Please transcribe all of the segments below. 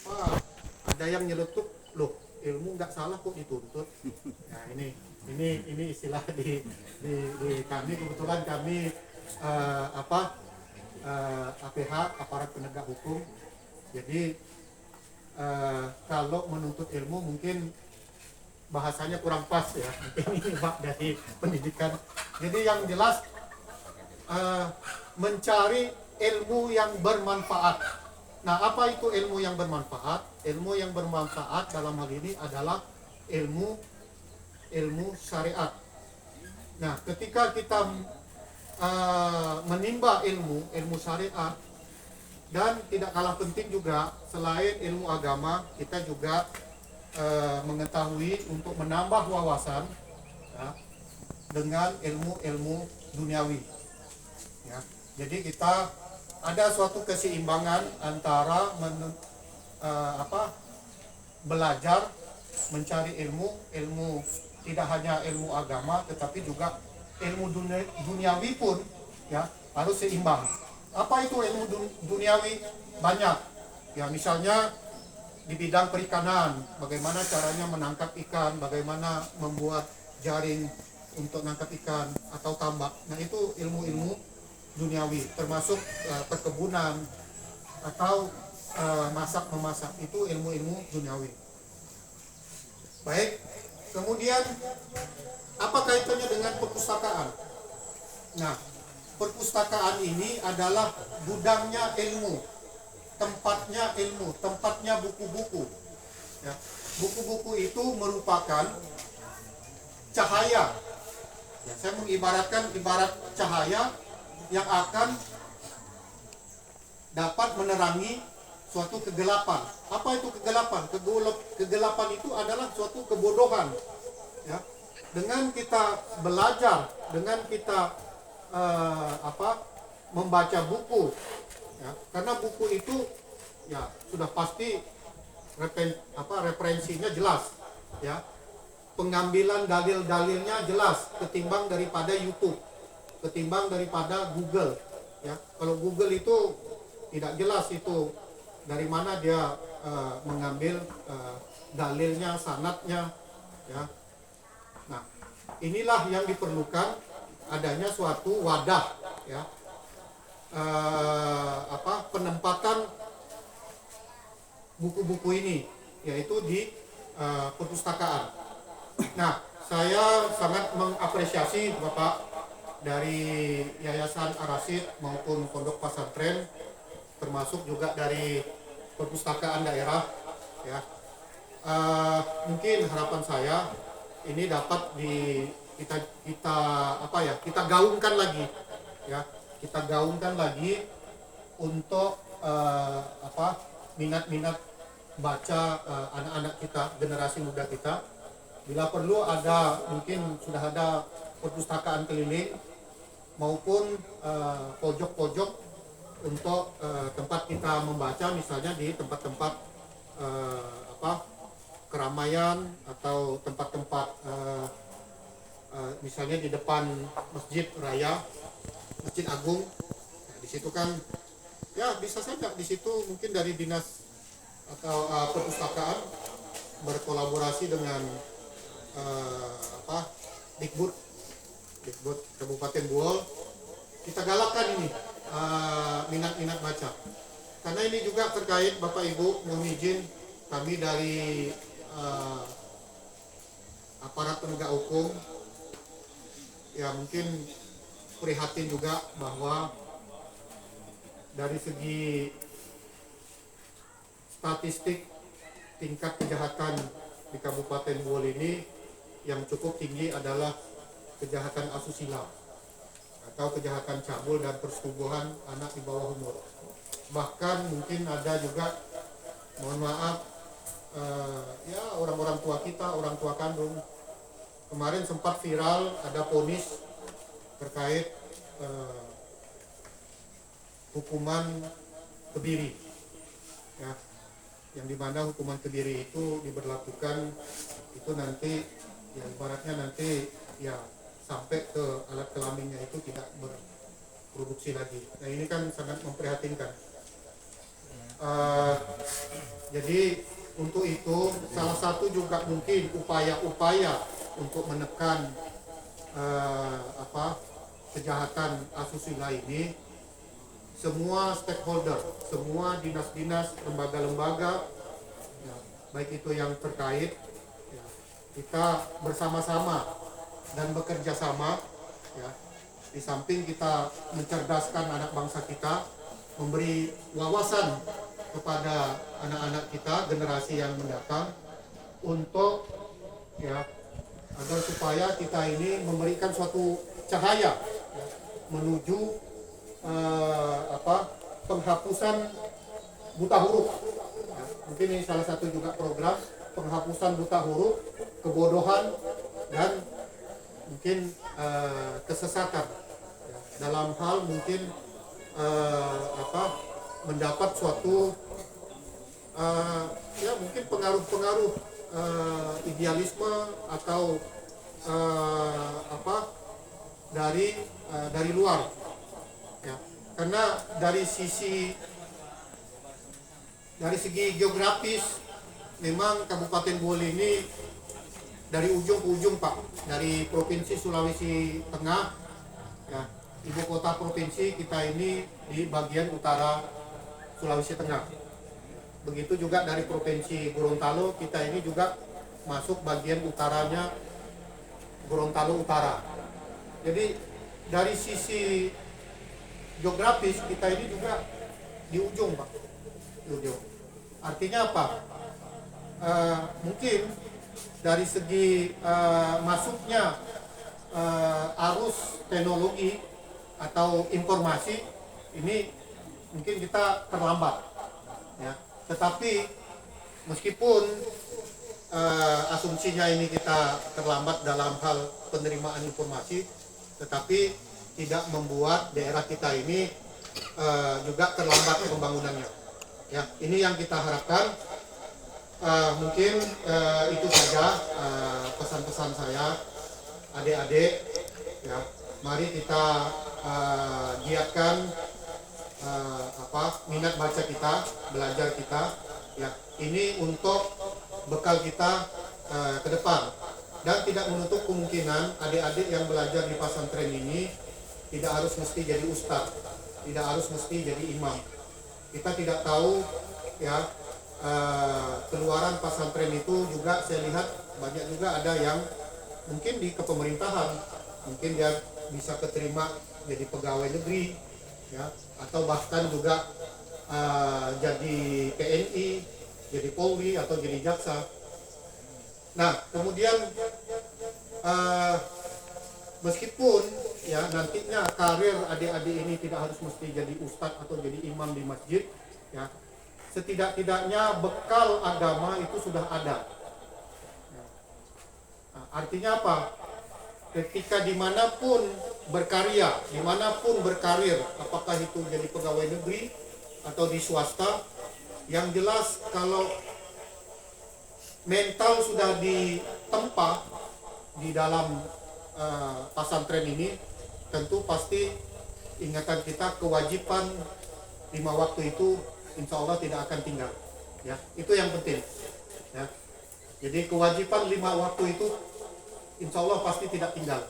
apa ada yang nyeletuk, loh ilmu nggak salah kok dituntut. Nah ini istilah di kami, kebetulan kami APH, aparat penegak hukum. Jadi kalau menuntut ilmu mungkin bahasanya kurang pas ya, mungkin ini bab dari pendidikan. Jadi yang jelas mencari ilmu yang bermanfaat. Nah, apa itu ilmu yang bermanfaat? Ilmu yang bermanfaat dalam hal ini adalah ilmu syariat. Nah, ketika kita menimba ilmu syariat, dan tidak kalah penting juga selain ilmu agama, kita juga mengetahui untuk menambah wawasan ya, dengan ilmu-ilmu duniawi. Ya. Jadi kita ada suatu keseimbangan antara belajar, mencari ilmu tidak hanya ilmu agama, tetapi juga ilmu duniawi pun ya harus seimbang. Apa itu ilmu duniawi? Banyak. Ya misalnya di bidang perikanan, bagaimana caranya menangkap ikan, bagaimana membuat jaring untuk nangkap ikan atau tambak. Nah itu ilmu-ilmu duniawi, termasuk perkebunan atau masak-memasak, itu ilmu-ilmu duniawi. Baik, kemudian apa kaitannya dengan perpustakaan? Nah, perpustakaan ini adalah gudangnya ilmu, tempatnya buku-buku. Ya, buku-buku itu merupakan cahaya. Ya, saya mengibaratkan ibarat cahaya yang akan dapat menerangi suatu kegelapan. Apa itu kegelapan? Kegelapan itu adalah suatu kebodohan. Ya, dengan kita belajar, dengan kita membaca buku, ya, karena buku itu ya sudah pasti referensinya jelas, ya, pengambilan dalil-dalilnya jelas ketimbang daripada YouTube, ketimbang daripada Google. Ya, kalau Google itu tidak jelas itu dari mana dia mengambil dalilnya, sanadnya, ya. Nah, inilah yang diperlukan adanya suatu wadah, ya, penempatan buku-buku ini, yaitu di perpustakaan. Nah, saya sangat mengapresiasi Bapak dari Yayasan Ar-Rasyid maupun Pondok Pesantren, termasuk juga dari perpustakaan daerah, ya. Mungkin harapan saya ini dapat kita gaungkan lagi, ya, kita gaungkan lagi untuk minat-minat baca anak-anak kita, generasi muda kita. Bila perlu mungkin sudah ada perpustakaan keliling maupun pojok-pojok untuk tempat kita membaca, misalnya di tempat-tempat keramaian atau tempat-tempat misalnya di depan Masjid Raya, Masjid Agung. Nah, di situ kan ya bisa saja di situ mungkin dari dinas atau perpustakaan berkolaborasi dengan Dikbud Kabupaten Buol, kita galakkan ini minat-minat baca. Karena ini juga terkait, Bapak Ibu mohon izin, kami dari aparat penegak hukum ya mungkin prihatin juga bahwa dari segi statistik tingkat kejahatan di Kabupaten Buol ini yang cukup tinggi adalah kejahatan asusila atau kejahatan cabul dan persetubuhan anak di bawah umur. Bahkan mungkin ada juga, mohon maaf, ya orang-orang tua kita, orang tua kandung. Kemarin sempat viral ada vonis terkait hukuman kebiri, ya, yang dimana hukuman kebiri itu diberlakukan itu nanti ya ibaratnya nanti ya sampai ke alat kelaminnya itu tidak berproduksi lagi. Nah ini kan sangat memprihatinkan. Eh, jadi untuk itu salah satu juga mungkin upaya-upaya untuk menekan kejahatan asusila ini, semua stakeholder, semua dinas-dinas, lembaga-lembaga, ya, baik itu yang terkait, ya, kita bersama-sama dan bekerja sama, ya, di samping kita mencerdaskan anak bangsa kita, memberi wawasan kepada anak-anak kita, generasi yang mendatang, untuk ya agar supaya kita ini memberikan suatu cahaya, ya, menuju penghapusan buta huruf. Ya, mungkin ini salah satu juga program penghapusan buta huruf, kebodohan, dan mungkin kesesatan, ya, dalam hal mungkin mendapat suatu ya mungkin pengaruh-pengaruh idealisme atau dari luar, ya. Karena dari segi geografis memang Kabupaten Bole ini dari ujung ke ujung, Pak, dari Provinsi Sulawesi Tengah, ya, ibu kota provinsi kita ini di bagian utara Sulawesi Tengah. Begitu juga dari Provinsi Gorontalo, kita ini juga masuk bagian utaranya Gorontalo Utara. Jadi dari sisi geografis kita ini juga di ujung, Pak, di ujung. Artinya apa? Mungkin dari segi masuknya arus teknologi atau informasi ini mungkin kita terlambat, ya. Tetapi meskipun asumsinya ini kita terlambat dalam hal penerimaan informasi, tetapi tidak membuat daerah kita ini juga terlambat pembangunannya. Ya, ini yang kita harapkan. Mungkin itu saja pesan-pesan saya, adik-adik. Ya, mari kita giatkan minat baca kita, belajar kita. Ya, ini untuk bekal kita ke depan. Dan tidak menutup kemungkinan adik-adik yang belajar di pesantren ini tidak harus mesti jadi ustadz, tidak harus mesti jadi imam. Kita tidak tahu, ya, keluaran pesantren itu juga saya lihat banyak juga ada yang mungkin di kepemerintahan, mungkin dia bisa keterima jadi pegawai negeri, ya, atau bahkan juga jadi TNI, jadi Polri atau jadi jaksa. Nah, kemudian meskipun ya nantinya karir adik-adik ini tidak harus mesti jadi ustadz atau jadi imam di masjid, ya, setidak-tidaknya bekal agama itu sudah ada. Nah, artinya apa? Ketika dimanapun berkarya, dimanapun berkarir, apakah itu jadi pegawai negeri atau di swasta, yang jelas kalau mental sudah ditempa di dalam pesantren ini, tentu pasti ingatan kita kewajiban 5 waktu itu insya Allah tidak akan tinggal, ya, itu yang penting, ya. Jadi kewajiban 5 waktu itu insya Allah pasti tidak tinggal.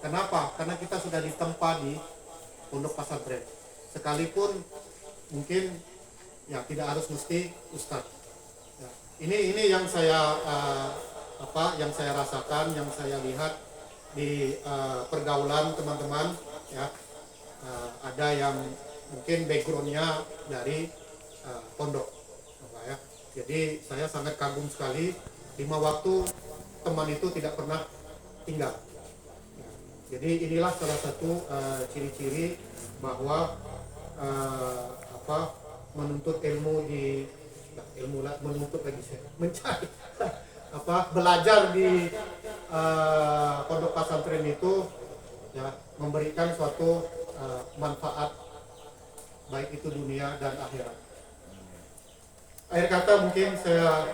Kenapa? Karena kita sudah ditempa di pondok pesantren, sekalipun mungkin ya tidak harus mesti ustadz, ya. Ini yang saya yang saya rasakan, yang saya lihat di pergaulan teman-teman, ya. Ada yang mungkin backgroundnya dari pondok, ya. Jadi saya sangat kagum sekali, 5 waktu teman itu tidak pernah tinggal, ya. Jadi inilah salah satu ciri-ciri bahwa menuntut ilmu di menuntut lagi saya mencari belajar di pondok pesantren itu, ya, memberikan suatu manfaat baik itu dunia dan akhirat. Akhir kata mungkin saya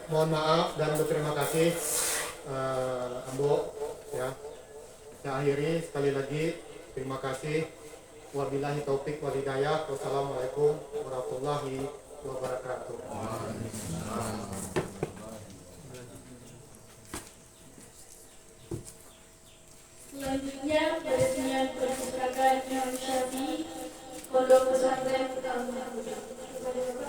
mohon maaf dan berterima kasih, Ambo, ya. Saya akhiri sekali lagi, terima kasih. Wabillahi taufik wal hidayah. Wassalamualaikum warahmatullahi wabarakatuh. Selanjutnya, peresmian perpustakaan Imam Syafi'i, Pondok Pesantren Al-Mahfudz.